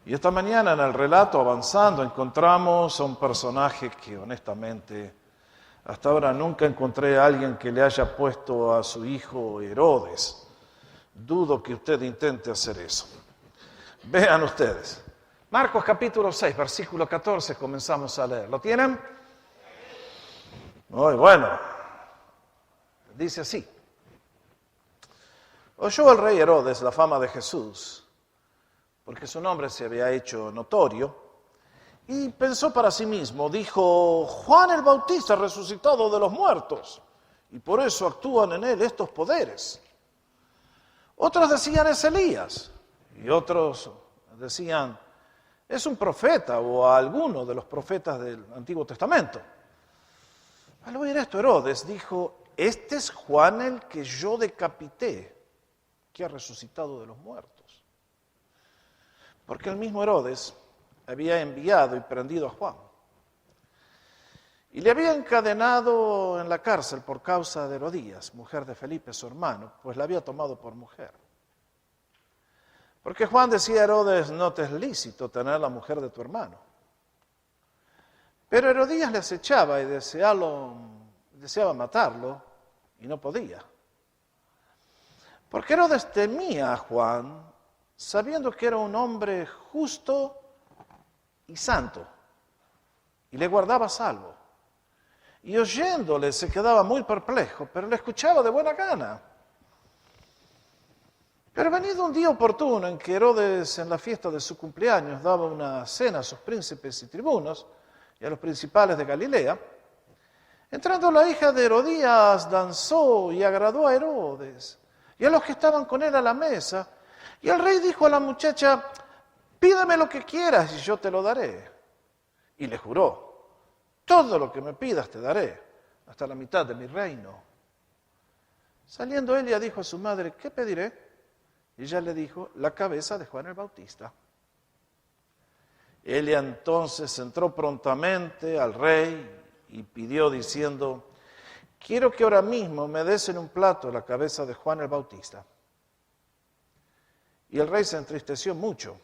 Y esta mañana en el relato avanzando encontramos a un personaje que honestamente hasta ahora nunca encontré a alguien que le haya puesto a su hijo Herodes. Dudo que usted intente hacer eso. Vean ustedes. Marcos capítulo 6, versículo 14, comenzamos a leer. ¿Lo tienen? Muy bueno. Dice así. Oyó el rey Herodes la fama de Jesús, porque su nombre se había hecho notorio, y pensó para sí mismo, dijo, Juan el Bautista resucitado de los muertos, y por eso actúan en él estos poderes. Otros decían es Elías, y otros decían es un profeta o alguno de los profetas del Antiguo Testamento. Al oír esto, Herodes dijo, este es Juan el que yo decapité, que ha resucitado de los muertos. Porque el mismo Herodes había enviado y prendido a Juan. Y le había encadenado en la cárcel por causa de Herodías, mujer de Felipe, su hermano, pues la había tomado por mujer. Porque Juan decía a Herodes, no te es lícito tener la mujer de tu hermano. Pero Herodías le acechaba y deseaba matarlo y no podía. Porque Herodes temía a Juan, sabiendo que era un hombre justo y santo, y le guardaba salvo. Y oyéndole se quedaba muy perplejo, pero le escuchaba de buena gana. Pero venido un día oportuno en que Herodes en la fiesta de su cumpleaños daba una cena a sus príncipes y tribunos y a los principales de Galilea, entrando la hija de Herodías danzó y agradó a Herodes y a los que estaban con él a la mesa. Y el rey dijo a la muchacha, pídame lo que quieras y yo te lo daré. Y le juró, todo lo que me pidas te daré, hasta la mitad de mi reino. Saliendo ella dijo a su madre, ¿qué pediré? Y ella le dijo, la cabeza de Juan el Bautista. Ella entonces entró prontamente al rey y pidió diciendo, quiero que ahora mismo me des en un plato la cabeza de Juan el Bautista. Y el rey se entristeció mucho,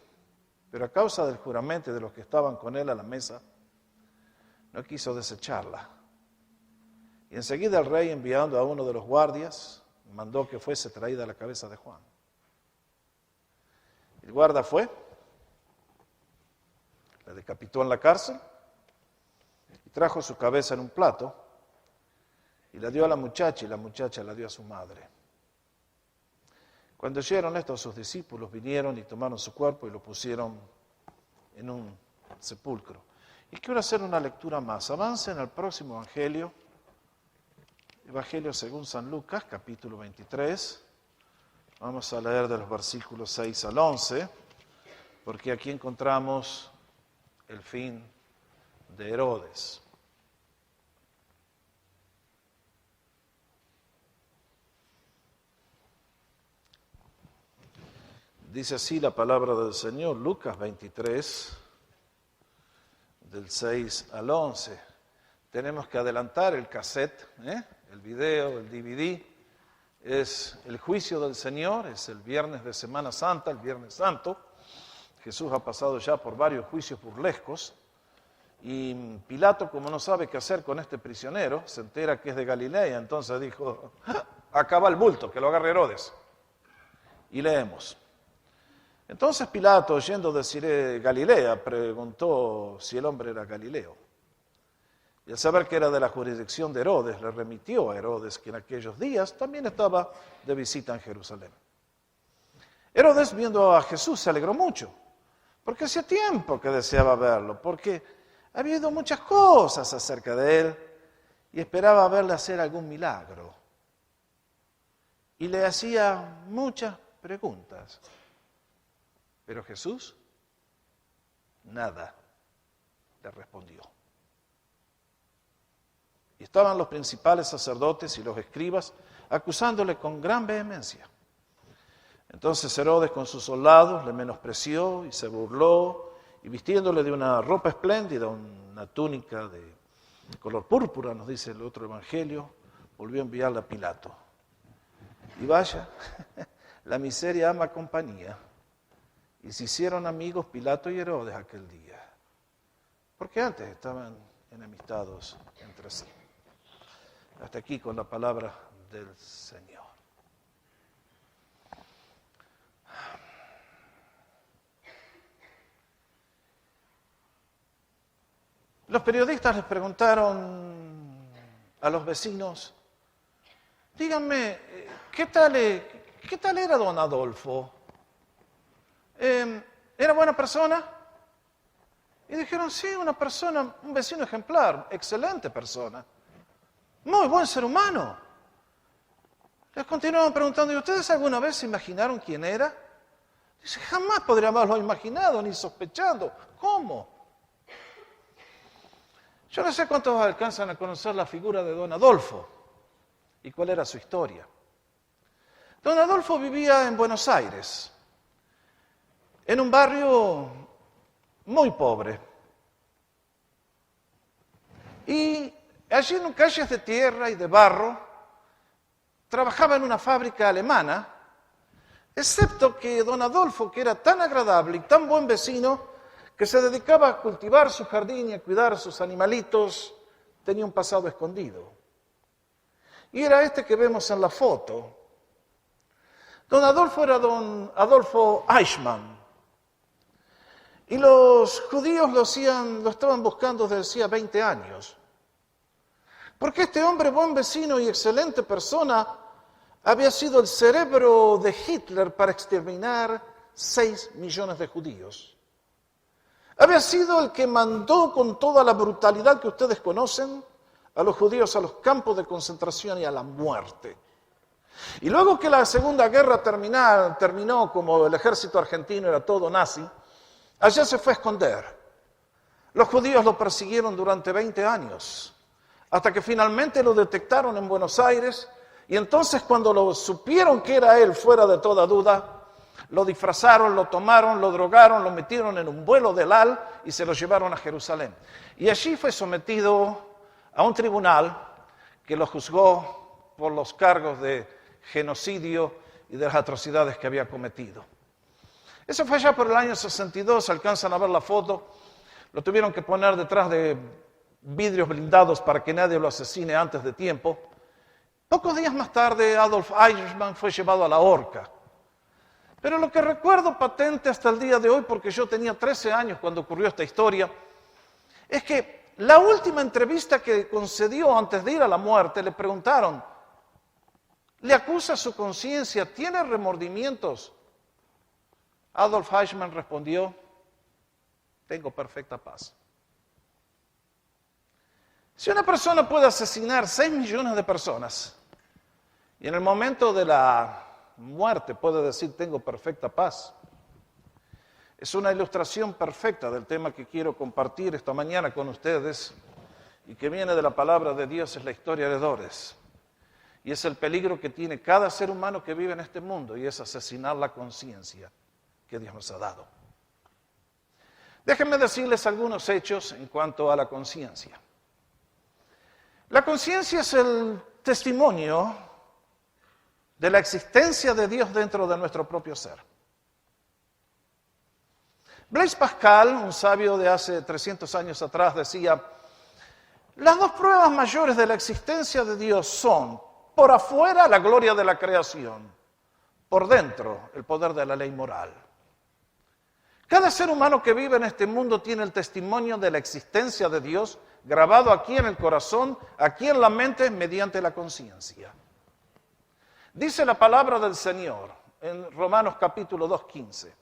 pero a causa del juramento de los que estaban con él a la mesa, no quiso desecharla. Y enseguida el rey, enviando a uno de los guardias, mandó que fuese traída la cabeza de Juan. El guarda fue, la decapitó en la cárcel y trajo su cabeza en un plato y la dio a la muchacha y la muchacha la dio a su madre. Cuando oyeron esto, sus discípulos vinieron y tomaron su cuerpo y lo pusieron en un sepulcro. Y quiero hacer una lectura más. Avancen al próximo evangelio, Evangelio según San Lucas, capítulo 23. Vamos a leer de los versículos 6 al 11, porque aquí encontramos el fin de Herodes. Dice así la palabra del Señor, Lucas 23, del 6 al 11. Tenemos que adelantar el cassette, el video, el DVD. Es el juicio del Señor, es el viernes de Semana Santa, el Viernes Santo. Jesús ha pasado ya por varios juicios burlescos. Y Pilato, como no sabe qué hacer con este prisionero, se entera que es de Galilea, entonces dijo, acaba el bulto, que lo agarre Herodes. Y leemos. Entonces Pilato, oyendo decir Galilea, preguntó si el hombre era Galileo. Y al saber que era de la jurisdicción de Herodes, le remitió a Herodes, que en aquellos días también estaba de visita en Jerusalén. Herodes, viendo a Jesús, se alegró mucho, porque hacía tiempo que deseaba verlo, porque había oído muchas cosas acerca de él y esperaba verle hacer algún milagro. Y le hacía muchas preguntas. Pero Jesús, nada le respondió. Y estaban los principales sacerdotes y los escribas acusándole con gran vehemencia. Entonces Herodes con sus soldados le menospreció y se burló, y vistiéndole de una ropa espléndida, una túnica de color púrpura, nos dice el otro evangelio, volvió a enviarla a Pilato. Y vaya, la miseria ama compañía. y se hicieron amigos Pilato y Herodes aquel día, porque antes estaban enemistados entre sí. Hasta aquí con la palabra del Señor. Los periodistas les preguntaron a los vecinos, díganme, ¿qué tal era don Adolfo? ¿Era buena persona? Y dijeron, sí, un vecino ejemplar, excelente persona, muy buen ser humano. Les continuaban preguntando, ¿y ustedes alguna vez se imaginaron quién era? Dice, jamás podríamos haberlo imaginado, ni sospechando. ¿Cómo? Yo no sé cuántos alcanzan a conocer la figura de don Adolfo y cuál era su historia. Don Adolfo vivía en Buenos Aires, en un barrio muy pobre. Y allí en calles de tierra y de barro, trabajaba en una fábrica alemana, excepto que don Adolfo, que era tan agradable y tan buen vecino, que se dedicaba a cultivar su jardín y a cuidar a sus animalitos, tenía un pasado escondido. Y era este que vemos en la foto. Don Adolfo era don Adolfo Eichmann. Y los judíos lo estaban buscando desde hacía 20 años. Porque este hombre, buen vecino y excelente persona, había sido el cerebro de Hitler para exterminar 6 millones de judíos. Había sido el que mandó con toda la brutalidad que ustedes conocen a los judíos a los campos de concentración y a la muerte. Y luego que la Segunda Guerra terminó, como el ejército argentino era todo nazi, allá se fue a esconder. Los judíos lo persiguieron durante 20 años, hasta que finalmente lo detectaron en Buenos Aires, y entonces cuando lo supieron que era él, fuera de toda duda, lo disfrazaron, lo tomaron, lo drogaron, lo metieron en un vuelo del AL y se lo llevaron a Jerusalén. Y allí fue sometido a un tribunal que lo juzgó por los cargos de genocidio y de las atrocidades que había cometido. Eso fue ya por el año 62, alcanzan a ver la foto, lo tuvieron que poner detrás de vidrios blindados para que nadie lo asesine antes de tiempo. Pocos días más tarde, Adolf Eichmann fue llevado a la horca. Pero lo que recuerdo patente hasta el día de hoy, porque yo tenía 13 años cuando ocurrió esta historia, es que la última entrevista que concedió antes de ir a la muerte, le preguntaron, ¿le acusa su conciencia? ¿Tiene remordimientos? Adolf Eichmann respondió, tengo perfecta paz. Si una persona puede asesinar 6 millones de personas y en el momento de la muerte puede decir tengo perfecta paz, es una ilustración perfecta del tema que quiero compartir esta mañana con ustedes y que viene de la palabra de Dios, es la historia de Herodes. Y es el peligro que tiene cada ser humano que vive en este mundo y es asesinar la conciencia que Dios nos ha dado. Déjenme decirles algunos hechos en cuanto a la conciencia. La conciencia es el testimonio de la existencia de Dios dentro de nuestro propio ser. Blaise Pascal, un sabio de hace 300 años atrás, decía, las dos pruebas mayores de la existencia de Dios son, por afuera, la gloria de la creación, por dentro, el poder de la ley moral. Cada ser humano que vive en este mundo tiene el testimonio de la existencia de Dios grabado aquí en el corazón, aquí en la mente, mediante la conciencia. Dice la palabra del Señor en Romanos capítulo 2:15.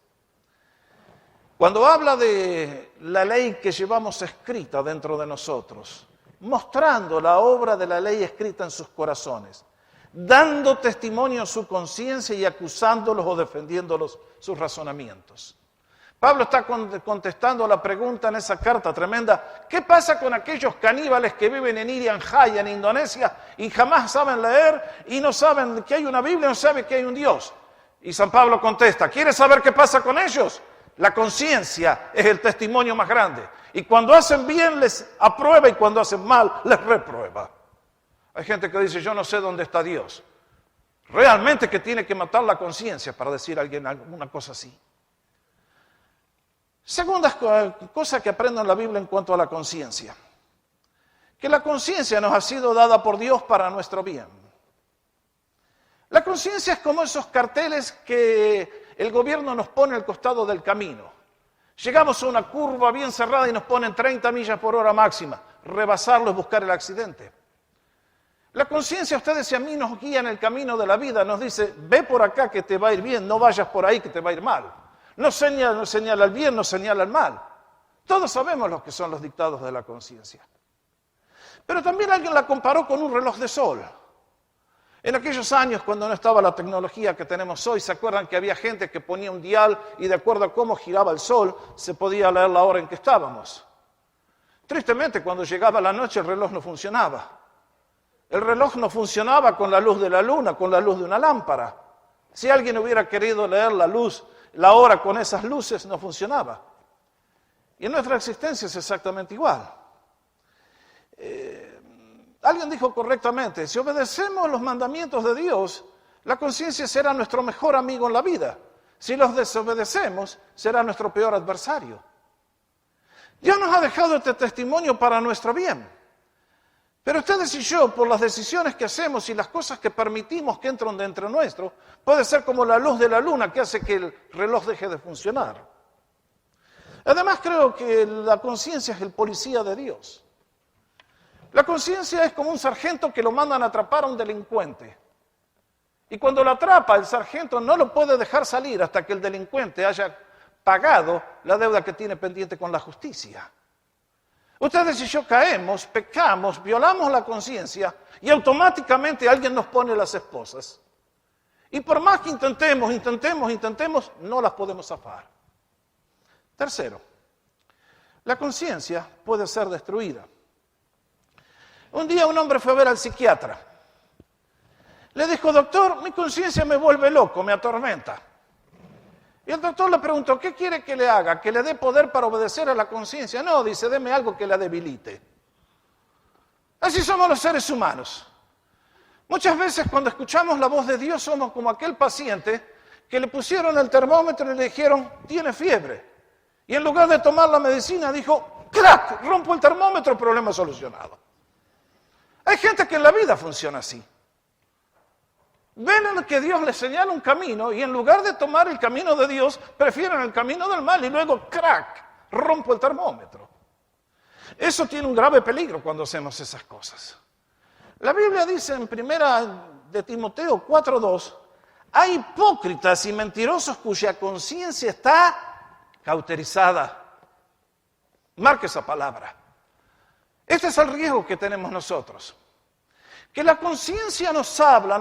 Cuando habla de la ley que llevamos escrita dentro de nosotros, mostrando la obra de la ley escrita en sus corazones, dando testimonio a su conciencia y acusándolos o defendiéndolos sus razonamientos. Pablo está contestando la pregunta en esa carta tremenda, ¿qué pasa con aquellos caníbales que viven en Irian Jaya, en Indonesia, y jamás saben leer y no saben que hay una Biblia, no saben que hay un Dios? Y San Pablo contesta, ¿quieres saber qué pasa con ellos? La conciencia es el testimonio más grande. Y cuando hacen bien les aprueba y cuando hacen mal les reprueba. Hay gente que dice, yo no sé dónde está Dios. Realmente que tiene que matar la conciencia para decir a alguien una cosa así. Segunda cosa que aprendo en la Biblia en cuanto a la conciencia. Que la conciencia nos ha sido dada por Dios para nuestro bien. La conciencia es como esos carteles que el gobierno nos pone al costado del camino. Llegamos a una curva bien cerrada y nos ponen 30 millas por hora máxima. Rebasarlo es buscar el accidente. La conciencia a ustedes y a mí nos guía en el camino de la vida. Nos dice, ve por acá que te va a ir bien, no vayas por ahí que te va a ir mal. No señala el bien, no señala el mal. Todos sabemos lo que son los dictados de la conciencia. Pero también alguien la comparó con un reloj de sol. En aquellos años, cuando no estaba la tecnología que tenemos hoy, ¿se acuerdan que había gente que ponía un dial y de acuerdo a cómo giraba el sol, se podía leer la hora en que estábamos? Tristemente, cuando llegaba la noche, el reloj no funcionaba. El reloj no funcionaba con la luz de la luna, con la luz de una lámpara. Si alguien hubiera querido leer la hora con esas luces, no funcionaba. Y en nuestra existencia es exactamente igual. Alguien dijo correctamente, si obedecemos los mandamientos de Dios, la conciencia será nuestro mejor amigo en la vida. Si los desobedecemos, será nuestro peor adversario. Dios nos ha dejado este testimonio para nuestro bien. Pero ustedes y yo, por las decisiones que hacemos y las cosas que permitimos que entren dentro nuestro, puede ser como la luz de la luna que hace que el reloj deje de funcionar. Además, creo que la conciencia es el policía de Dios. La conciencia es como un sargento que lo mandan a atrapar a un delincuente. Y cuando lo atrapa, el sargento no lo puede dejar salir hasta que el delincuente haya pagado la deuda que tiene pendiente con la justicia. Ustedes y yo caemos, pecamos, violamos la conciencia y automáticamente alguien nos pone las esposas. Y por más que intentemos, no las podemos zafar. Tercero, la conciencia puede ser destruida. Un día un hombre fue a ver al psiquiatra. Le dijo, doctor, mi conciencia me vuelve loco, me atormenta. Y el doctor le preguntó, ¿qué quiere que le haga? ¿Que le dé poder para obedecer a la conciencia? No, dice, deme algo que la debilite. Así somos los seres humanos. Muchas veces cuando escuchamos la voz de Dios somos como aquel paciente que le pusieron el termómetro y le dijeron, tiene fiebre. Y en lugar de tomar la medicina dijo, ¡crack! Rompo el termómetro, problema solucionado. Hay gente que en la vida funciona así. Ven que Dios les señala un camino y en lugar de tomar el camino de Dios, prefieren el camino del mal y luego, ¡crack!, rompo el termómetro. Eso tiene un grave peligro cuando hacemos esas cosas. La Biblia dice en 1 de Timoteo 4:2, hay hipócritas y mentirosos cuya conciencia está cauterizada. Marque esa palabra. Este es el riesgo que tenemos nosotros. Que la conciencia nos habla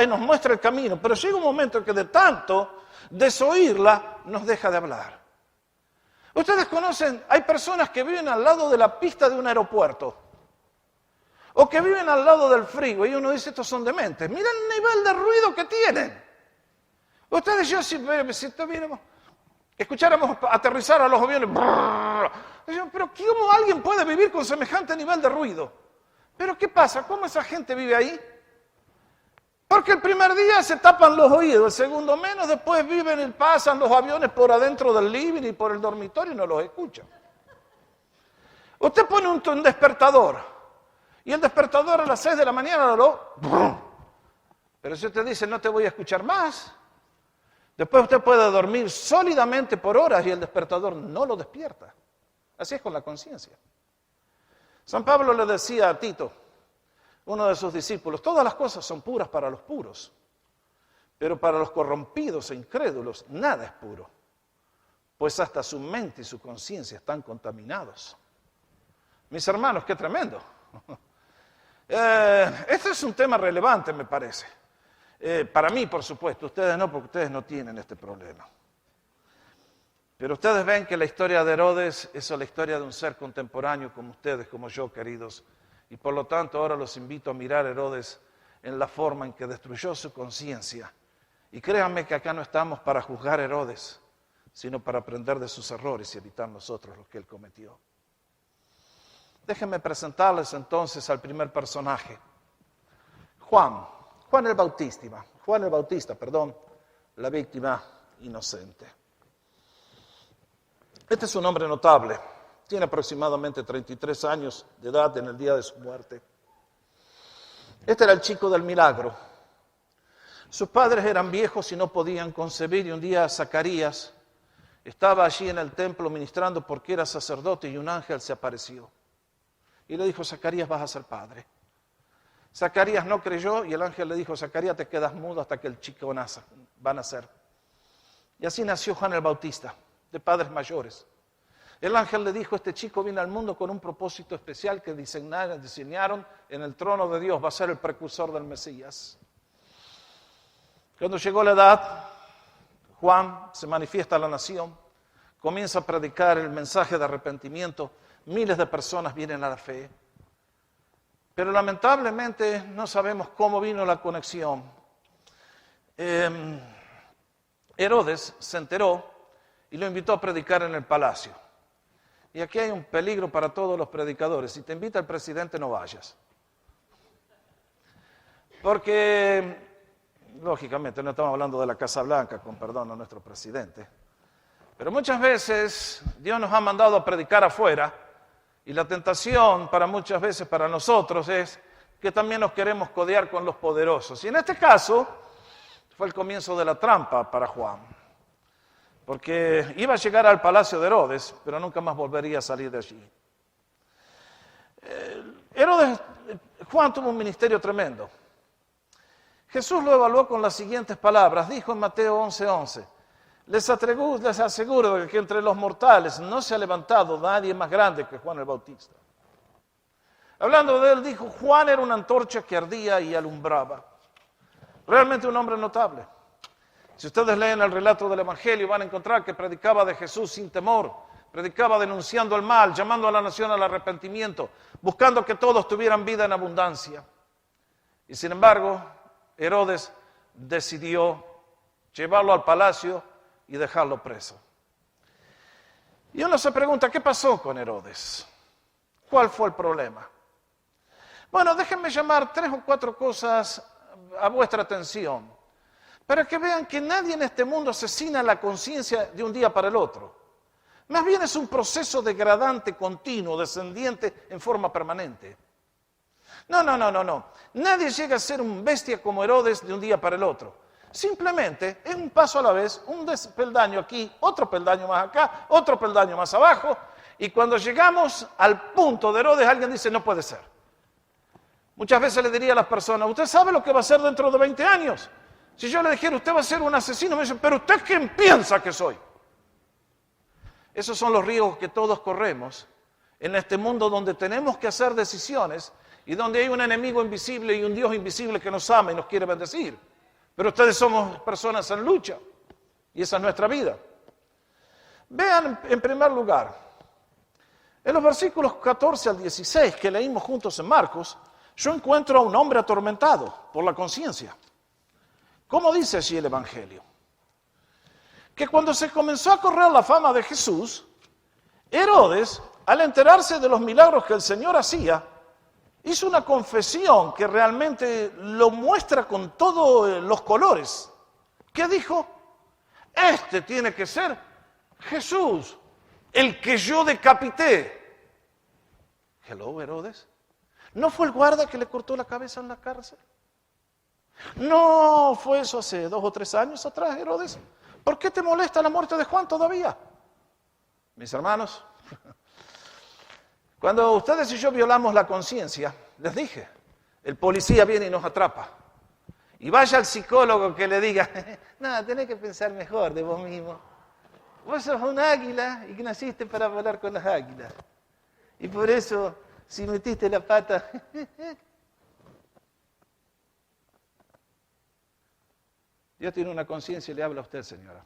y nos muestra el camino, pero llega un momento en que de tanto desoírla nos deja de hablar. Ustedes conocen, hay personas que viven al lado de la pista de un aeropuerto o que viven al lado del frigo y uno dice, estos son dementes. Mira el nivel de ruido que tienen. Ustedes y yo, si escucháramos aterrizar a los aviones, pero ¿cómo alguien puede vivir con semejante nivel de ruido? ¿Pero qué pasa? ¿Cómo esa gente vive ahí? Porque el primer día se tapan los oídos, el segundo menos, después viven y pasan los aviones por adentro del living y por el dormitorio y no los escuchan. Usted pone un despertador y el despertador a las 6 de la mañana pero si usted dice no te voy a escuchar más, después usted puede dormir sólidamente por horas y el despertador no lo despierta. Así es con la conciencia. San Pablo le decía a Tito, uno de sus discípulos, todas las cosas son puras para los puros, pero para los corrompidos e incrédulos nada es puro, pues hasta su mente y su conciencia están contaminados. Mis hermanos, qué tremendo. Este es un tema relevante, me parece. Para mí, por supuesto, ustedes no, porque ustedes no tienen este problema. Pero ustedes ven que la historia de Herodes es la historia de un ser contemporáneo como ustedes, como yo, queridos. Y por lo tanto ahora los invito a mirar a Herodes en la forma en que destruyó su conciencia. Y créanme que acá no estamos para juzgar a Herodes, sino para aprender de sus errores y evitar nosotros lo que él cometió. Déjenme presentarles entonces al primer personaje. Juan el Bautista, la víctima inocente. Este es un hombre notable. Tiene aproximadamente 33 años de edad en el día de su muerte. Este era el chico del milagro. Sus padres eran viejos y no podían concebir, y un día Zacarías estaba allí en el templo ministrando porque era sacerdote y un ángel se apareció. Y le dijo: Zacarías, vas a ser padre. Zacarías no creyó y el ángel le dijo: Zacarías, te quedas mudo hasta que el chico va a nacer. Y así nació Juan el Bautista, de padres mayores. El ángel le dijo: este chico viene al mundo con un propósito especial que diseñaron en el trono de Dios, va a ser el precursor del Mesías. Cuando llegó la edad, Juan se manifiesta a la nación, comienza a predicar el mensaje de arrepentimiento, miles de personas vienen a la fe. Pero lamentablemente no sabemos cómo vino la conexión. Herodes se enteró y lo invitó a predicar en el palacio. Y aquí hay un peligro para todos los predicadores: si te invita el presidente, no vayas. Porque, lógicamente, no estamos hablando de la Casa Blanca, con perdón a nuestro presidente, pero muchas veces Dios nos ha mandado a predicar afuera, y la tentación muchas veces para nosotros es que también nos queremos codear con los poderosos. Y en este caso fue el comienzo de la trampa para Juan, porque iba a llegar al palacio de Herodes, pero nunca más volvería a salir de allí. Juan tuvo un ministerio tremendo. Jesús lo evaluó con las siguientes palabras. Dijo en Mateo 11:11, les aseguro que entre los mortales no se ha levantado nadie más grande que Juan el Bautista. Hablando de él, dijo: Juan era una antorcha que ardía y alumbraba. Realmente un hombre notable. Si ustedes leen el relato del Evangelio, van a encontrar que predicaba de Jesús sin temor, predicaba denunciando el mal, llamando a la nación al arrepentimiento, buscando que todos tuvieran vida en abundancia. Y sin embargo, Herodes decidió llevarlo al palacio y dejarlo preso. Y uno se pregunta: ¿qué pasó con Herodes? ¿Cuál fue el problema? Bueno, déjenme llamar 3 o 4 cosas a vuestra atención, para que vean que nadie en este mundo asesina la conciencia de un día para el otro. Más bien es un proceso degradante, continuo, descendiente en forma permanente. No. Nadie llega a ser un bestia como Herodes de un día para el otro. Simplemente es un paso a la vez, un peldaño aquí, otro peldaño más acá, otro peldaño más abajo, y cuando llegamos al punto de Herodes, alguien dice: no puede ser. Muchas veces le diría a las personas: ¿usted sabe lo que va a ser dentro de 20 años? Si yo le dijera: usted va a ser un asesino, me dicen: ¿pero usted quién piensa que soy? Esos son los riesgos que todos corremos en este mundo donde tenemos que hacer decisiones y donde hay un enemigo invisible y un Dios invisible que nos ama y nos quiere bendecir. Pero ustedes somos personas en lucha y esa es nuestra vida. Vean en primer lugar, en los versículos 14 al 16 que leímos juntos en Marcos, yo encuentro a un hombre atormentado por la conciencia. ¿Cómo dice allí el Evangelio? Que cuando se comenzó a correr la fama de Jesús, Herodes, al enterarse de los milagros que el Señor hacía, hizo una confesión que realmente lo muestra con todos los colores. ¿Qué dijo? Este tiene que ser Jesús, el que yo decapité. Hello, Herodes. ¿No fue el guarda que le cortó la cabeza en la cárcel? ¿No fue eso hace 2 o 3 años atrás, Herodes? ¿Por qué te molesta la muerte de Juan todavía? Mis hermanos, cuando ustedes y yo violamos la conciencia, les dije, el policía viene y nos atrapa. Y vaya al psicólogo que le diga: no, tenés que pensar mejor de vos mismo. Vos sos un águila y que naciste para volar con las águilas. Y por eso, si metiste la pata... Dios tiene una conciencia y le habla a usted, señora.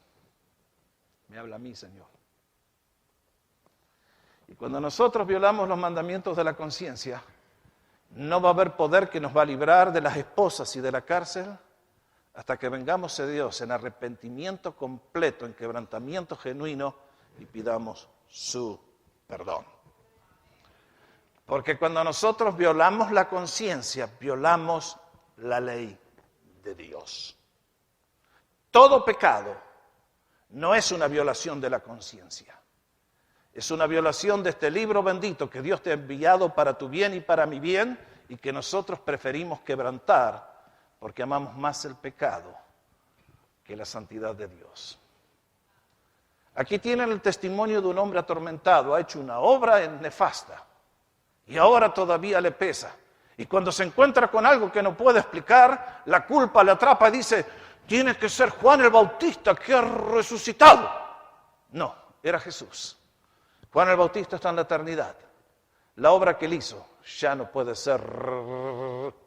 Me habla a mí, Señor. Y cuando nosotros violamos los mandamientos de la conciencia, no va a haber poder que nos va a librar de las esposas y de la cárcel hasta que vengamos a Dios en arrepentimiento completo, en quebrantamiento genuino y pidamos su perdón. Porque cuando nosotros violamos la conciencia, violamos la ley de Dios. Todo pecado no es una violación de la conciencia. Es una violación de este libro bendito que Dios te ha enviado para tu bien y para mi bien y que nosotros preferimos quebrantar porque amamos más el pecado que la santidad de Dios. Aquí tienen el testimonio de un hombre atormentado, ha hecho una obra nefasta y ahora todavía le pesa. Y cuando se encuentra con algo que no puede explicar, la culpa le atrapa y dice, tiene que ser Juan el Bautista que ha resucitado. No, era Jesús. Juan el Bautista está en la eternidad. La obra que él hizo ya no puede ser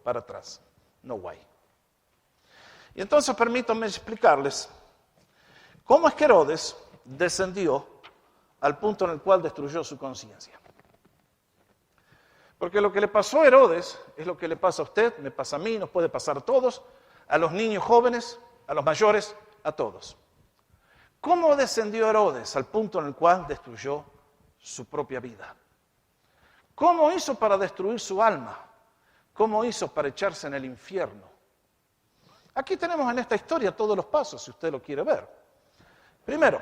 para atrás. No way. Y entonces permítanme explicarles cómo es que Herodes descendió al punto en el cual destruyó su conciencia. Porque lo que le pasó a Herodes es lo que le pasa a usted, me pasa a mí, nos puede pasar a todos, a los niños jóvenes, a los mayores, a todos. ¿Cómo descendió Herodes al punto en el cual destruyó su propia vida? ¿Cómo hizo para destruir su alma? ¿Cómo hizo para echarse en el infierno? Aquí tenemos en esta historia todos los pasos, si usted lo quiere ver. Primero,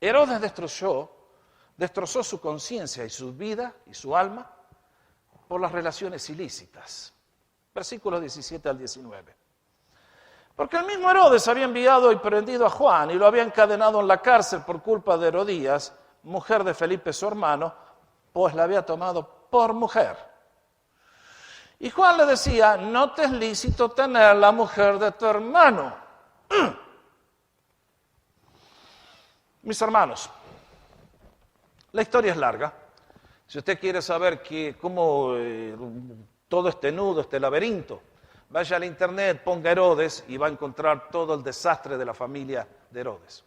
Herodes destrozó su conciencia y su vida y su alma por las relaciones ilícitas. Versículos 17 al 19. Porque el mismo Herodes había enviado y prendido a Juan y lo había encadenado en la cárcel por culpa de Herodías, mujer de Felipe su hermano, pues la había tomado por mujer. Y Juan le decía, no te es lícito tener la mujer de tu hermano. Mis hermanos, la historia es larga. Si usted quiere saber cómo todo este nudo, este laberinto, vaya al internet, ponga Herodes y va a encontrar todo el desastre de la familia de Herodes.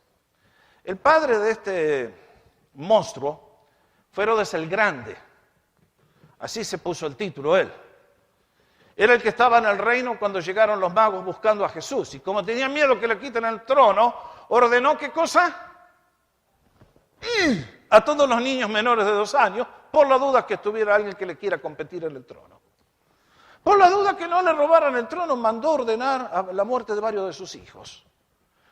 El padre de este monstruo fue Herodes el Grande. Así se puso el título él. Era el que estaba en el reino cuando llegaron los magos buscando a Jesús. Y como tenía miedo que le quiten el trono, ordenó, ¿qué cosa? A todos los niños menores de 2 años, por la duda que tuviera alguien que le quiera competir en el trono. Por la duda que no le robaran el trono, mandó ordenar la muerte de varios de sus hijos.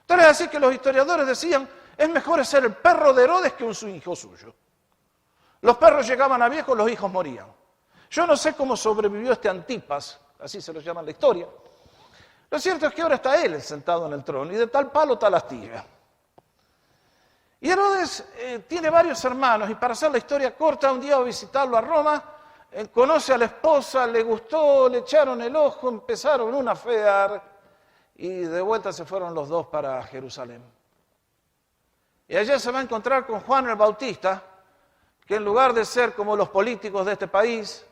Entonces, así que los historiadores decían, es mejor ser el perro de Herodes que un hijo suyo. Los perros llegaban a viejos, los hijos morían. Yo no sé cómo sobrevivió este Antipas, así se lo llama en la historia. Lo cierto es que ahora está él sentado en el trono, y de tal palo, tal astilla. Y Herodes tiene varios hermanos, y para hacer la historia corta, un día va a visitarlo a Roma, conoce a la esposa, le gustó, le echaron el ojo, empezaron un affair, y de vuelta se fueron los dos para Jerusalén. Y allá se va a encontrar con Juan el Bautista, que en lugar de ser como los políticos de este país,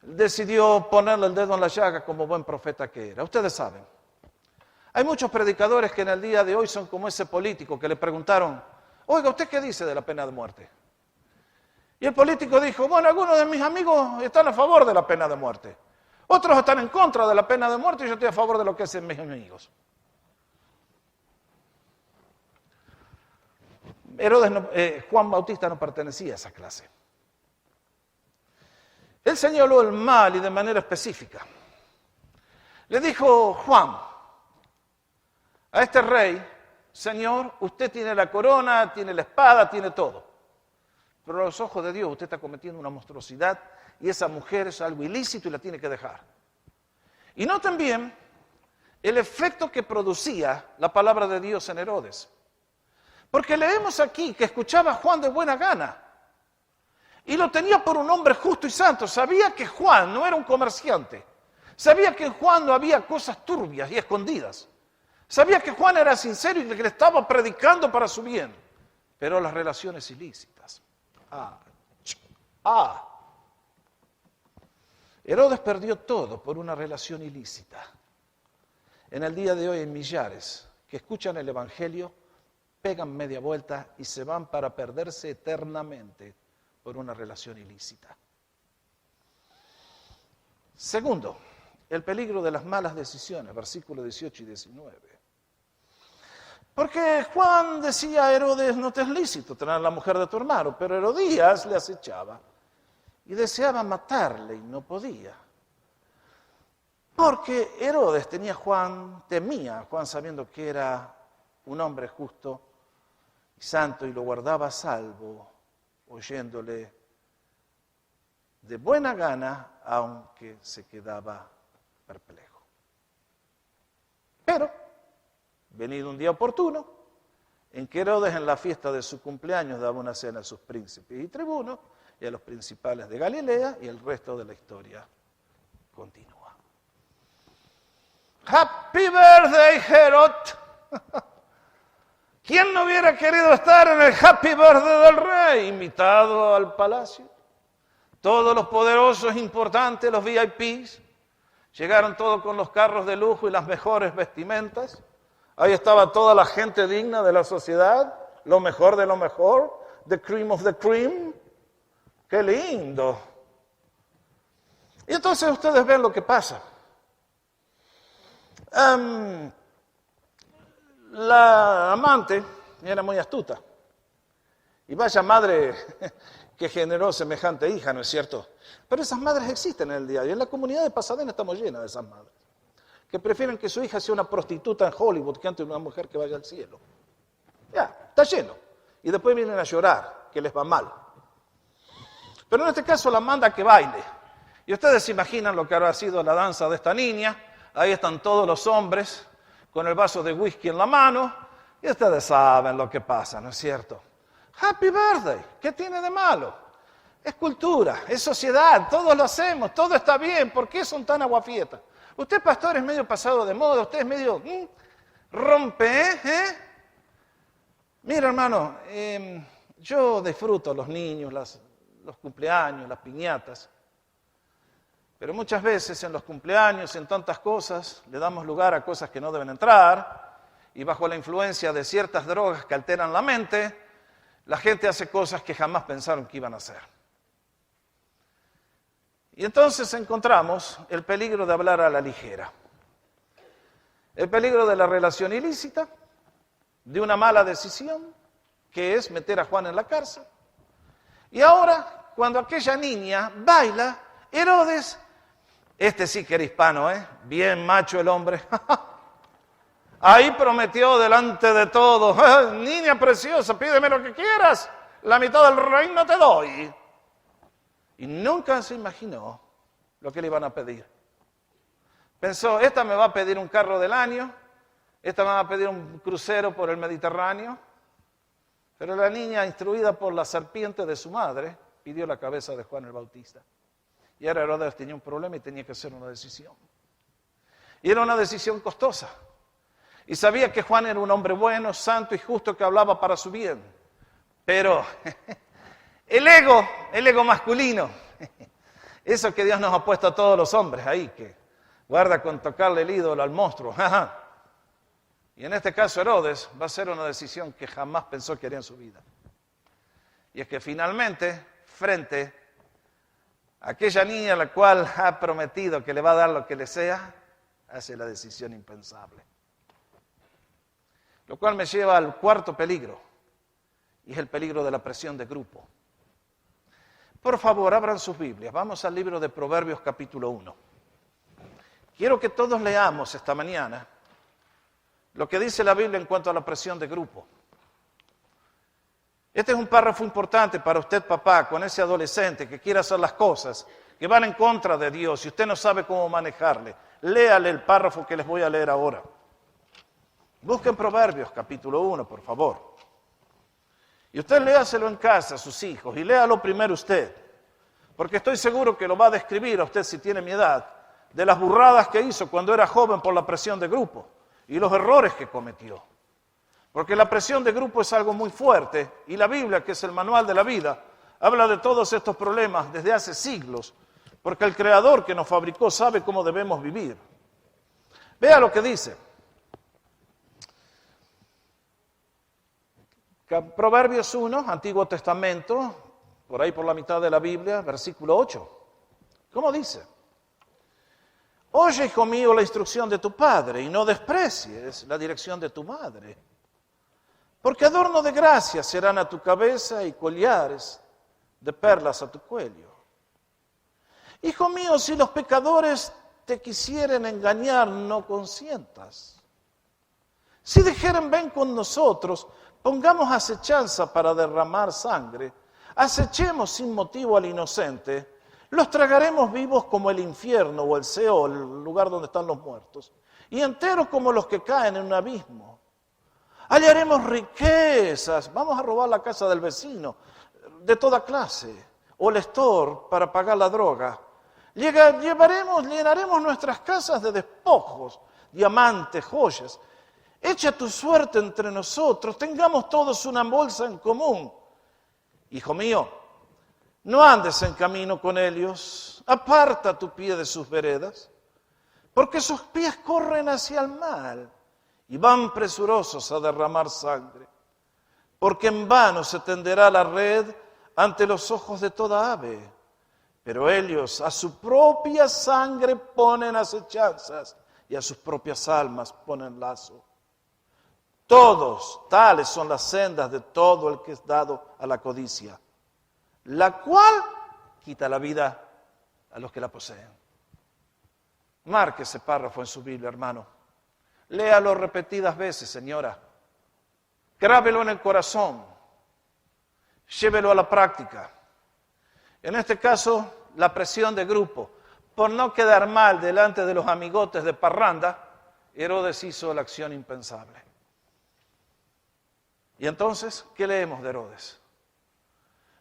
decidió ponerle el dedo en la llaga como buen profeta que era. Ustedes saben, hay muchos predicadores que en el día de hoy son como ese político que le preguntaron, oiga, ¿usted qué dice de la pena de muerte? Y el político dijo, bueno, algunos de mis amigos están a favor de la pena de muerte. Otros están en contra de la pena de muerte y yo estoy a favor de lo que hacen mis amigos. Juan Bautista no pertenecía a esa clase. Él señaló el mal y de manera específica. Le dijo Juan a este rey, Señor, usted tiene la corona, tiene la espada, tiene todo. Pero a los ojos de Dios usted está cometiendo una monstruosidad y esa mujer es algo ilícito y la tiene que dejar. Y noten bien el efecto que producía la palabra de Dios en Herodes. Porque leemos aquí que escuchaba a Juan de buena gana y lo tenía por un hombre justo y santo. Sabía que Juan no era un comerciante. Sabía que en Juan no había cosas turbias y escondidas. Sabía que Juan era sincero y que le estaba predicando para su bien. Pero las relaciones ilícitas. Herodes perdió todo por una relación ilícita. En el día de hoy hay millares que escuchan el Evangelio, pegan media vuelta y se van para perderse eternamente por una relación ilícita. Segundo, el peligro de las malas decisiones, versículos 18 y 19. Porque Juan decía a Herodes, no te es lícito tener la mujer de tu hermano, pero Herodías le acechaba y deseaba matarle y no podía. Porque Herodes temía a Juan sabiendo que era un hombre justo santo y lo guardaba a salvo, oyéndole de buena gana, aunque se quedaba perplejo. Pero, venido un día oportuno, en que Herodes en la fiesta de su cumpleaños daba una cena a sus príncipes y tribunos y a los principales de Galilea, y el resto de la historia continúa. Happy birthday, Herod. ¿Quién no hubiera querido estar en el happy birthday del rey? Invitado al palacio. Todos los poderosos, importantes, los VIPs, llegaron todos con los carros de lujo y las mejores vestimentas. Ahí estaba toda la gente digna de la sociedad, lo mejor de lo mejor, the cream of the cream. ¡Qué lindo! Y entonces ustedes ven lo que pasa. La amante era muy astuta. Y vaya madre que generó semejante hija, ¿no es cierto? Pero esas madres existen en el día de hoy. En la comunidad de Pasadena estamos llenas de esas madres, que prefieren que su hija sea una prostituta en Hollywood que antes una mujer que vaya al cielo. Ya, está lleno. Y después vienen a llorar, que les va mal. Pero en este caso la manda a que baile. Y ustedes se imaginan lo que habrá sido la danza de esta niña. Ahí están todos los hombres con el vaso de whisky en la mano. Y ustedes saben lo que pasa, ¿no es cierto? Happy birthday, ¿qué tiene de malo? Es cultura, es sociedad, todos lo hacemos, todo está bien. ¿Por qué son tan aguafietas? Usted, pastor, es medio pasado de moda, usted es medio rompe, ¿eh? Mira, hermano, yo disfruto los niños, los cumpleaños, las piñatas, pero muchas veces en los cumpleaños, en tantas cosas, le damos lugar a cosas que no deben entrar, y bajo la influencia de ciertas drogas que alteran la mente, la gente hace cosas que jamás pensaron que iban a hacer. Y entonces encontramos el peligro de hablar a la ligera, el peligro de la relación ilícita, de una mala decisión, que es meter a Juan en la cárcel. Y ahora, cuando aquella niña baila, Herodes, este sí que era hispano, bien macho el hombre, ahí prometió delante de todos, niña preciosa, pídeme lo que quieras, la mitad del reino te doy. Y nunca se imaginó lo que le iban a pedir. Pensó, esta me va a pedir un carro del año, esta me va a pedir un crucero por el Mediterráneo, pero la niña, instruida por la serpiente de su madre, pidió la cabeza de Juan el Bautista. Y ahora Herodes tenía un problema y tenía que hacer una decisión. Y era una decisión costosa. Y sabía que Juan era un hombre bueno, santo y justo que hablaba para su bien. Pero el ego masculino, eso que Dios nos ha puesto a todos los hombres ahí, que guarda con tocarle el ídolo al monstruo. Y en este caso Herodes va a hacer una decisión que jamás pensó que haría en su vida. Y es que finalmente, frente a aquella niña a la cual ha prometido que le va a dar lo que le sea, hace la decisión impensable. Lo cual me lleva al cuarto peligro, y es el peligro de la presión de grupo. Por favor, abran sus Biblias, vamos al libro de Proverbios capítulo 1. Quiero que todos leamos esta mañana lo que dice la Biblia en cuanto a la presión de grupo. Este es un párrafo importante para usted, papá, con ese adolescente que quiere hacer las cosas que van en contra de Dios y usted no sabe cómo manejarle. Léale el párrafo que les voy a leer ahora. Busquen Proverbios capítulo 1, por favor. Y usted léaselo en casa a sus hijos y léalo primero usted, porque estoy seguro que lo va a describir a usted, si tiene mi edad, de las burradas que hizo cuando era joven por la presión de grupo y los errores que cometió. Porque la presión de grupo es algo muy fuerte y la Biblia, que es el manual de la vida, habla de todos estos problemas desde hace siglos, porque el Creador que nos fabricó sabe cómo debemos vivir. Vea lo que dice. Proverbios 1, Antiguo Testamento, por ahí por la mitad de la Biblia, versículo 8. ¿Cómo dice? Oye, hijo mío, la instrucción de tu padre y no desprecies la dirección de tu madre, porque adorno de gracia serán a tu cabeza y collares de perlas a tu cuello. Hijo mío, si los pecadores te quisieren engañar, no consientas. Si dijeren, ven con nosotros, pongamos acechanza para derramar sangre, acechemos sin motivo al inocente, los tragaremos vivos como el infierno o el Seol, el lugar donde están los muertos, y enteros como los que caen en un abismo. Hallaremos riquezas, vamos a robar la casa del vecino, de toda clase, o el store para pagar la droga. Llenaremos nuestras casas de despojos, diamantes, joyas. Echa tu suerte entre nosotros, tengamos todos una bolsa en común. Hijo mío, no andes en camino con ellos, aparta tu pie de sus veredas, porque sus pies corren hacia el mal y van presurosos a derramar sangre, porque en vano se tenderá la red ante los ojos de toda ave, pero ellos a su propia sangre ponen acechanzas y a sus propias almas ponen lazo. Todos tales son las sendas de todo el que es dado a la codicia, la cual quita la vida a los que la poseen. Marque ese párrafo en su Biblia, hermano. Léalo repetidas veces, señora. Grábelo en el corazón. Llévelo a la práctica. En este caso, la presión de grupo. Por no quedar mal delante de los amigotes de parranda, Herodes hizo la acción impensable. Y entonces, ¿qué leemos de Herodes?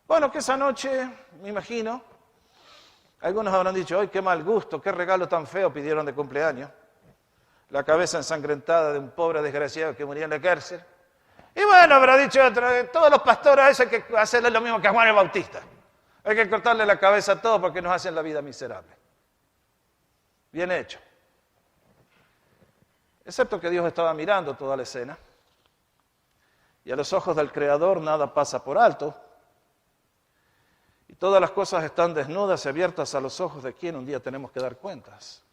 Bueno, que esa noche, me imagino, algunos habrán dicho, ¡ay, qué mal gusto, qué regalo tan feo pidieron de cumpleaños! La cabeza ensangrentada de un pobre desgraciado que murió en la cárcel. Y bueno, habrá dicho otro, todos los pastores hay que hacerle lo mismo que a Juan el Bautista. Hay que cortarle la cabeza a todos porque nos hacen la vida miserable. Bien hecho. Excepto que Dios estaba mirando toda la escena. Y a los ojos del Creador nada pasa por alto. Y todas las cosas están desnudas y abiertas a los ojos de quien un día tenemos que dar cuentas.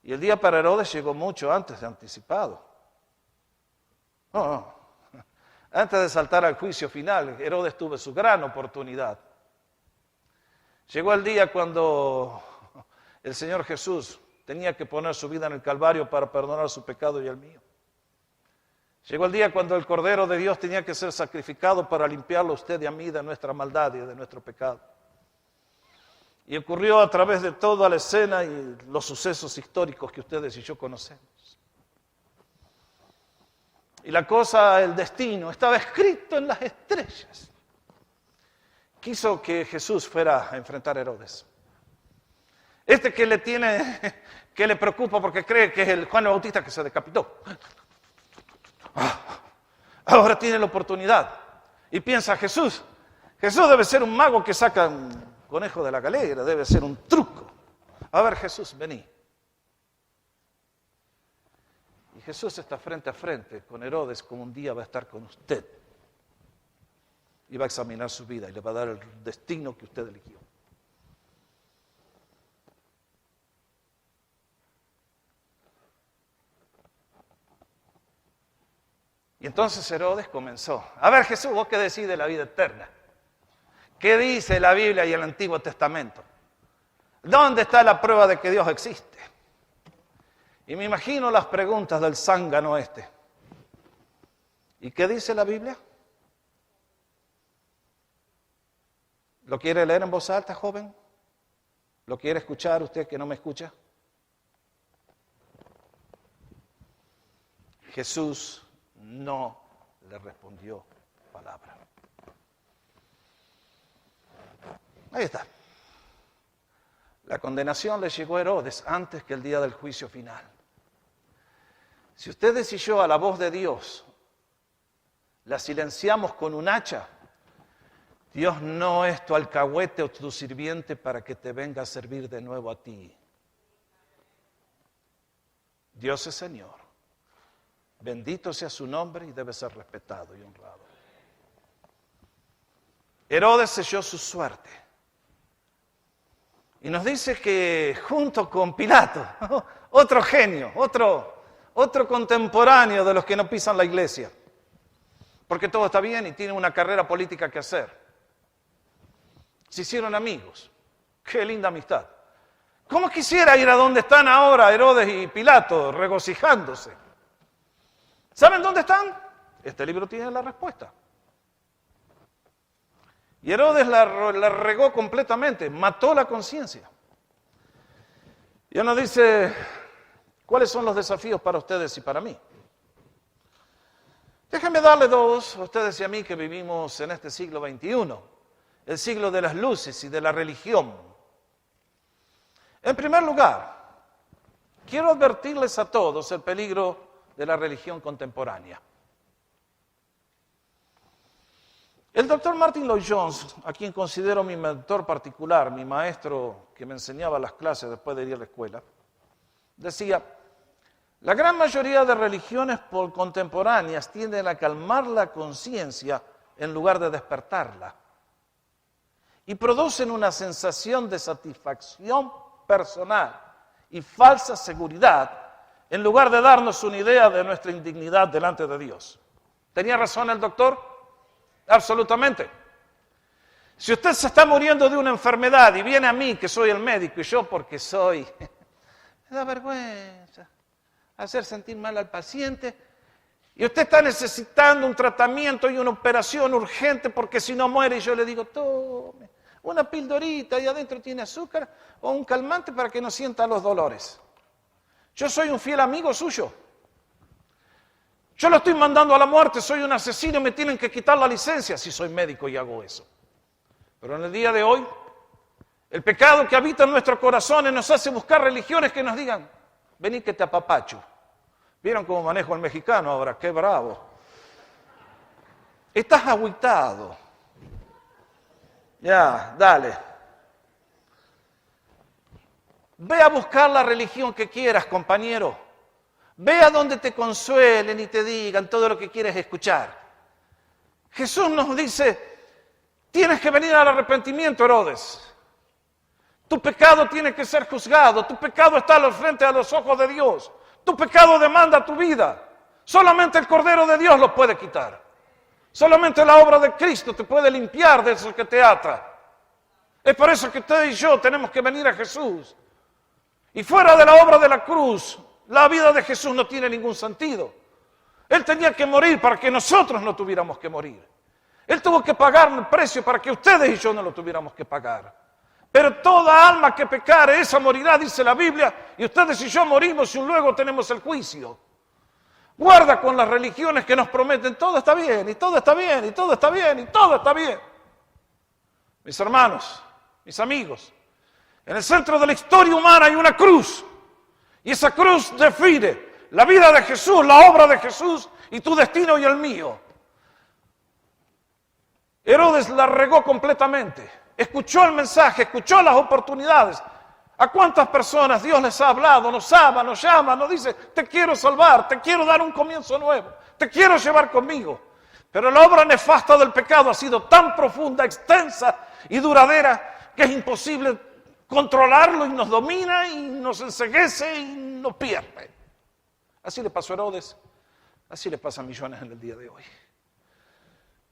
Y el día para Herodes llegó mucho antes de anticipado. Antes de saltar al juicio final, Herodes tuvo su gran oportunidad. Llegó el día cuando el Señor Jesús tenía que poner su vida en el Calvario para perdonar su pecado y el mío. Llegó el día cuando el Cordero de Dios tenía que ser sacrificado para limpiarlo a usted y a mí de nuestra maldad y de nuestro pecado. Y ocurrió a través de toda la escena y los sucesos históricos que ustedes y yo conocemos. Y la cosa, el destino, estaba escrito en las estrellas. Quiso que Jesús fuera a enfrentar a Herodes. Este que le preocupa porque cree que es el Juan el Bautista que se decapitó. Ahora tiene la oportunidad. Y piensa, Jesús debe ser un mago que saca un conejo de la galera, debe ser un truco. A ver, Jesús, vení. Y Jesús está frente a frente con Herodes como un día va a estar con usted. Y va a examinar su vida y le va a dar el destino que usted eligió. Y entonces Herodes comenzó. A ver, Jesús, ¿vos qué decís de la vida eterna? ¿Qué dice la Biblia y el Antiguo Testamento? ¿Dónde está la prueba de que Dios existe? Y me imagino las preguntas del zángano este. ¿Y qué dice la Biblia? ¿Lo quiere leer en voz alta, joven? ¿Lo quiere escuchar usted que no me escucha? Jesús no le respondió palabra. Ahí está. La condenación le llegó a Herodes antes que el día del juicio final. Si ustedes y yo a la voz de Dios la silenciamos con un hacha, Dios no es tu alcahuete o tu sirviente para que te venga a servir de nuevo a ti. Dios es Señor. Bendito sea su nombre y debe ser respetado y honrado. Herodes selló su suerte. Y nos dice que junto con Pilato, otro genio, otro contemporáneo de los que no pisan la iglesia, porque todo está bien y tienen una carrera política que hacer. Se hicieron amigos. Qué linda amistad. ¿Cómo quisiera ir a donde están ahora Herodes y Pilato regocijándose? ¿Saben dónde están? Este libro tiene la respuesta. Y Herodes la regó completamente, mató la conciencia. Y uno dice, ¿cuáles son los desafíos para ustedes y para mí? Déjenme darle dos a ustedes y a mí que vivimos en este siglo XXI, el siglo de las luces y de la religión. En primer lugar, quiero advertirles a todos el peligro de la religión contemporánea. El doctor Martin Lloyd-Jones, a quien considero mi mentor particular, mi maestro que me enseñaba las clases después de ir a la escuela, decía, la gran mayoría de religiones contemporáneas tienden a calmar la conciencia en lugar de despertarla y producen una sensación de satisfacción personal y falsa seguridad en lugar de darnos una idea de nuestra indignidad delante de Dios. ¿Tenía razón el doctor? Absolutamente. Si usted se está muriendo de una enfermedad y viene a mí, que soy el médico, y yo porque soy, me da vergüenza hacer sentir mal al paciente, y usted está necesitando un tratamiento y una operación urgente porque si no muere, y yo le digo, tome una pildorita y adentro tiene azúcar o un calmante para que no sienta los dolores. Yo soy un fiel amigo suyo. Yo lo estoy mandando a la muerte, soy un asesino, me tienen que quitar la licencia si soy médico y hago eso. Pero en el día de hoy, el pecado que habita en nuestros corazones nos hace buscar religiones que nos digan, vení que te apapacho. ¿Vieron cómo manejo el mexicano ahora? ¡Qué bravo! Estás agüitado. Ya, dale. Ve a buscar la religión que quieras, compañero. Ve a donde te consuelen y te digan todo lo que quieres escuchar. Jesús nos dice, tienes que venir al arrepentimiento, Herodes. Tu pecado tiene que ser juzgado, tu pecado está al frente a los ojos de Dios. Tu pecado demanda tu vida. Solamente el Cordero de Dios lo puede quitar. Solamente la obra de Cristo te puede limpiar de eso que te ata. Es por eso que usted y yo tenemos que venir a Jesús. Y fuera de la obra de la cruz, la vida de Jesús no tiene ningún sentido. Él tenía que morir para que nosotros no tuviéramos que morir. Él tuvo que pagar el precio para que ustedes y yo no lo tuviéramos que pagar. Pero toda alma que pecare, esa morirá, dice la Biblia, y ustedes y yo morimos y luego tenemos el juicio. Guarda con las religiones que nos prometen todo está bien, y todo está bien, y todo está bien, y todo está bien. Mis hermanos, mis amigos, en el centro de la historia humana hay una cruz, y esa cruz define la vida de Jesús, la obra de Jesús, y tu destino y el mío. Herodes la regó completamente, escuchó el mensaje, escuchó las oportunidades. ¿A cuántas personas Dios les ha hablado, nos ama, nos llama, nos dice, te quiero salvar, te quiero dar un comienzo nuevo, te quiero llevar conmigo? Pero la obra nefasta del pecado ha sido tan profunda, extensa y duradera que es imposible controlarlo y nos domina y nos enceguece y nos pierde. Así le pasó a Herodes, así le pasa a millones en el día de hoy.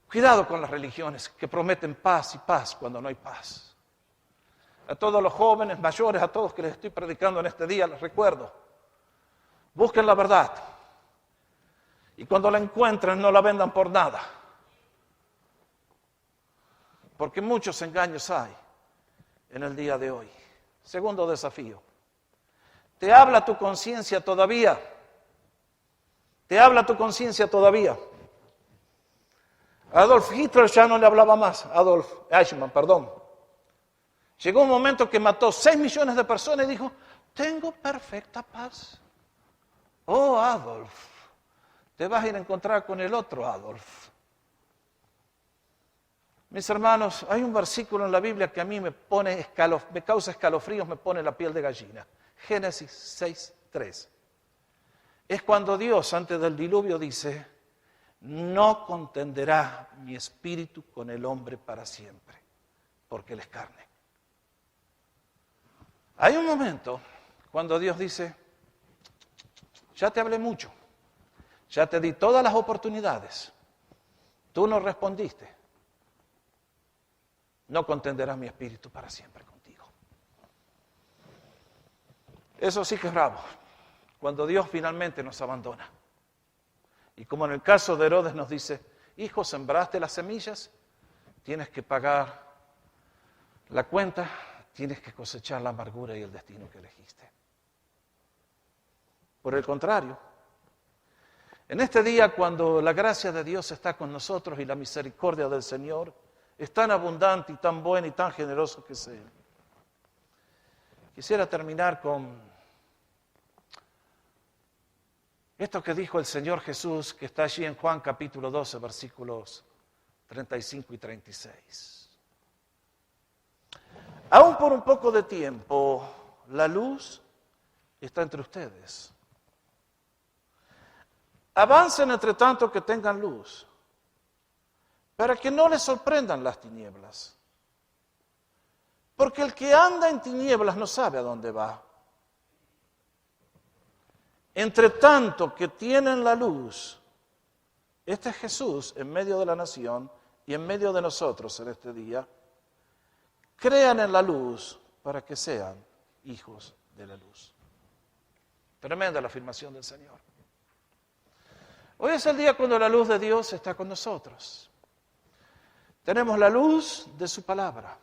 Cuidado con las religiones que prometen paz y paz cuando no hay paz. A todos los jóvenes, mayores, a todos que les estoy predicando en este día, les recuerdo, busquen la verdad. Y cuando la encuentren, no la vendan por nada. Porque muchos engaños hay en el día de hoy. Segundo desafío. ¿Te habla tu conciencia todavía? ¿Te habla tu conciencia todavía? Adolf Hitler ya no le hablaba más. Adolf Eichmann, perdón. Llegó un momento que mató 6 millones de personas y dijo, tengo perfecta paz. Oh, Adolf, te vas a ir a encontrar con el otro Adolf. Mis hermanos, hay un versículo en la Biblia que a mí me causa escalofríos, me pone la piel de gallina. Génesis 6:3. Es cuando Dios, antes del diluvio, dice, no contenderá mi espíritu con el hombre para siempre, porque él es carne. Hay un momento cuando Dios dice, ya te hablé mucho, ya te di todas las oportunidades, tú no respondiste, no contenderás mi espíritu para siempre contigo. Eso sí que es bravo, cuando Dios finalmente nos abandona. Y como en el caso de Herodes nos dice, hijo, sembraste las semillas, tienes que pagar la cuenta, tienes que cosechar la amargura y el destino que elegiste. Por el contrario, en este día cuando la gracia de Dios está con nosotros y la misericordia del Señor es tan abundante y tan buena y tan generoso que sea, quisiera terminar con esto que dijo el Señor Jesús, que está allí en Juan capítulo 12, versículos 35 y 36. Aún por un poco de tiempo, la luz está entre ustedes. Avancen entre tanto que tengan luz, para que no les sorprendan las tinieblas. Porque el que anda en tinieblas no sabe a dónde va. Entre tanto que tienen la luz, este es Jesús en medio de la nación y en medio de nosotros en este día, crean en la luz para que sean hijos de la luz. Tremenda la afirmación del Señor. Hoy es el día cuando la luz de Dios está con nosotros. Tenemos la luz de su palabra.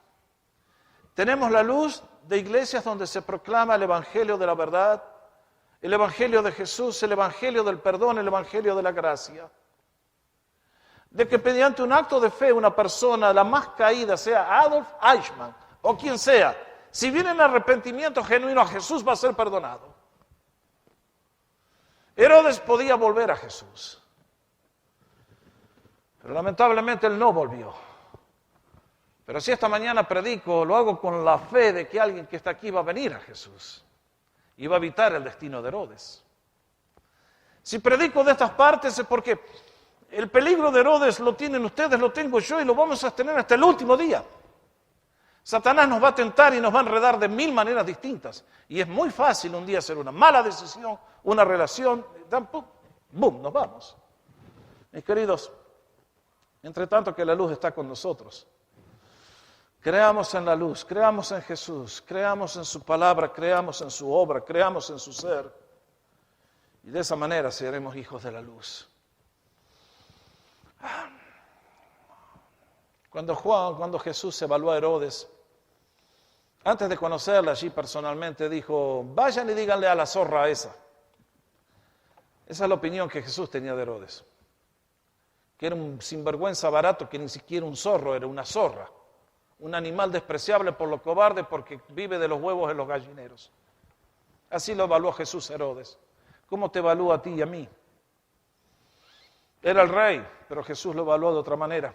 Tenemos la luz de iglesias donde se proclama el evangelio de la verdad, el evangelio de Jesús, el evangelio del perdón, el evangelio de la gracia. De que mediante un acto de fe una persona, la más caída, sea Adolf Eichmann o quien sea, si viene en arrepentimiento genuino a Jesús, va a ser perdonado. Herodes podía volver a Jesús, pero lamentablemente él no volvió. Pero si esta mañana predico, lo hago con la fe de que alguien que está aquí va a venir a Jesús y va a evitar el destino de Herodes. Si predico de estas partes es porque el peligro de Herodes lo tienen ustedes, lo tengo yo y lo vamos a tener hasta el último día. Satanás nos va a tentar y nos va a enredar de 1000 maneras distintas. Y es muy fácil un día hacer una mala decisión, una relación, ¡bum!, nos vamos. Mis queridos, entre tanto que la luz está con nosotros, creamos en la luz, creamos en Jesús, creamos en su palabra, creamos en su obra, creamos en su ser. Y de esa manera seremos hijos de la luz. Cuando Jesús evaluó a Herodes, antes de conocerla allí personalmente, dijo, vayan y díganle a la zorra esa. Esa es la opinión que Jesús tenía de Herodes. Que era un sinvergüenza barato, que ni siquiera un zorro, era una zorra. Un animal despreciable por lo cobarde porque vive de los huevos de los gallineros. Así lo evaluó Jesús a Herodes. ¿Cómo te evalúa a ti y a mí? Era el rey, pero Jesús lo evaluó de otra manera.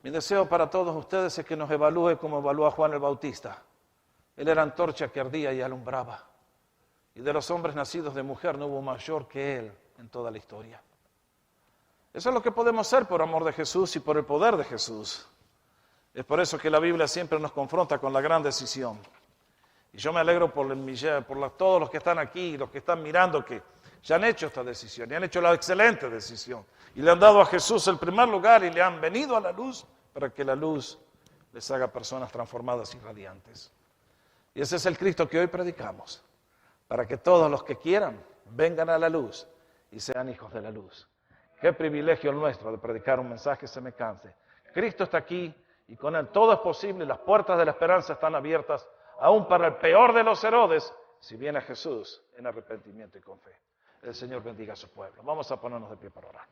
Mi deseo para todos ustedes es que nos evalúe como evaluó a Juan el Bautista. Él era antorcha que ardía y alumbraba. Y de los hombres nacidos de mujer no hubo mayor que él en toda la historia. Eso es lo que podemos ser por amor de Jesús y por el poder de Jesús. Es por eso que la Biblia siempre nos confronta con la gran decisión. Y yo me alegro por todos los que están aquí y los que están mirando que ya han hecho esta decisión y han hecho la excelente decisión. Y le han dado a Jesús el primer lugar y le han venido a la luz para que la luz les haga personas transformadas y radiantes. Y ese es el Cristo que hoy predicamos, para que todos los que quieran vengan a la luz y sean hijos de la luz. Qué privilegio el nuestro de predicar un mensaje semejante. Cristo está aquí y con él todo es posible, las puertas de la esperanza están abiertas, aún para el peor de los Herodes, si viene a Jesús en arrepentimiento y con fe. El Señor bendiga a su pueblo. Vamos a ponernos de pie para orar.